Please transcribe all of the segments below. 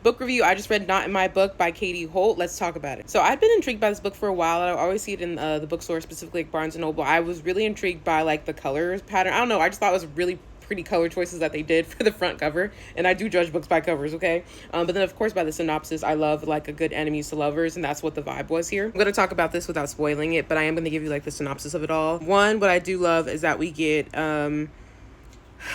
Book review, I just read Not in My Book by Katie Holt. Let's talk about it. So I'd been intrigued by this book for a while. I always see it in the bookstore, specifically like Barnes & Noble. I was really intrigued by like the colors pattern. I don't know, I just thought it was really pretty color choices that they did for the front cover. And I do judge books by covers, okay? But then of course by the synopsis, I love like a good enemies to lovers, and that's what the vibe was here. I'm going to talk about this without spoiling it, but I am going to give you like the synopsis of it all. One, what I do love is that we get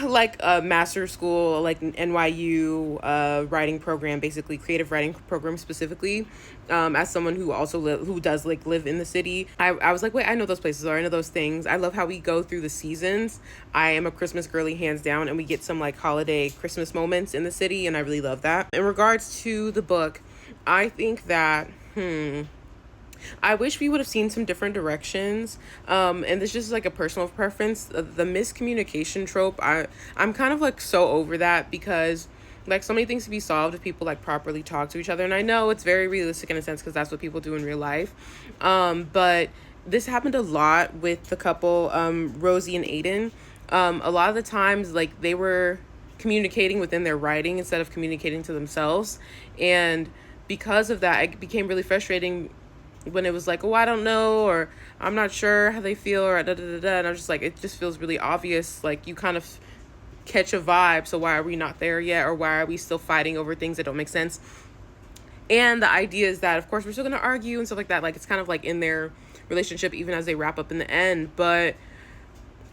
like a master school, like NYU writing program, basically creative writing program specifically. As someone who also who does like live in the city, I was like, wait, I know those places, or I know those things. I love how we go through the seasons. I am a Christmas girly hands down, and we get some like holiday Christmas moments in the city, and I really love that. In regards to the book, I think that I wish we would have seen some different directions. And this is just like a personal preference. The miscommunication trope, I'm kind of like so over that, because like so many things to be solved if people like properly talk to each other. And I know it's very realistic in a sense, because that's what people do in real life. But this happened a lot with the couple, Rosie and Aiden. A lot of the times, like they were communicating within their writing instead of communicating to themselves. And because of that, it became really frustrating when it was like, oh, I don't know, or I'm not sure how they feel, or da da da da. And I was just like, it just feels really obvious. Like you kind of catch a vibe. So why are we not there yet? Or why are we still fighting over things that don't make sense? And the idea is that, of course, we're still going to argue and stuff like that. Like it's kind of like in their relationship, even as they wrap up in the end. But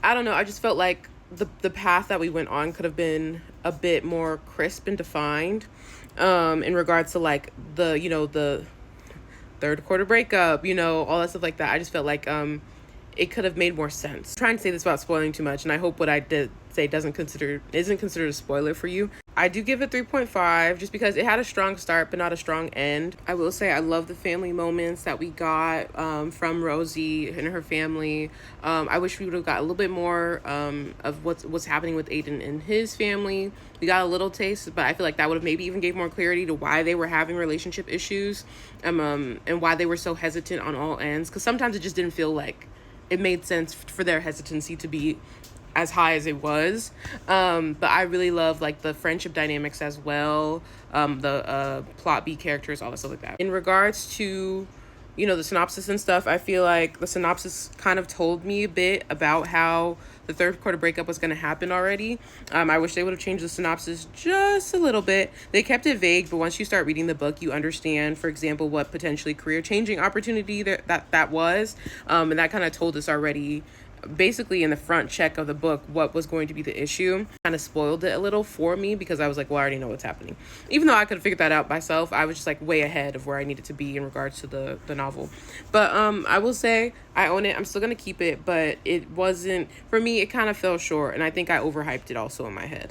I don't know. I just felt like the path that we went on could have been a bit more crisp and defined, in regards to like the third quarter breakup, all that stuff like that. I just felt like it could have made more sense. I'm trying to say this without spoiling too much, and I hope what I did say isn't considered a spoiler for you. I do give it 3.5 just because it had a strong start but not a strong end. I will say I love the family moments that we got from Rosie and her family. I wish we would have got a little bit more of what's happening with Aiden and his family. We got a little taste, but I feel like that would have maybe even gave more clarity to why they were having relationship issues, and why they were so hesitant on all ends, because sometimes it just didn't feel like it made sense for their hesitancy to be as high as it was. But I really love like the friendship dynamics as well, the plot B characters, all that stuff like that. In regards to the synopsis and stuff, I feel like the synopsis kind of told me a bit about how the third quarter breakup was going to happen already. I wish they would have changed the synopsis just a little bit. They kept it vague, but once you start reading the book, you understand, for example, what potentially career changing opportunity that was. And that kind of told us already, basically in the front check of the book, what was going to be the issue. Kind of spoiled it a little for me, because I was like, well, I already know what's happening. Even though I could have figured that out myself, I was just like way ahead of where I needed to be in regards to the novel. But I will say I own it. I'm still gonna keep it, but it wasn't, for me, it kind of fell short, and I think I overhyped it also in my head.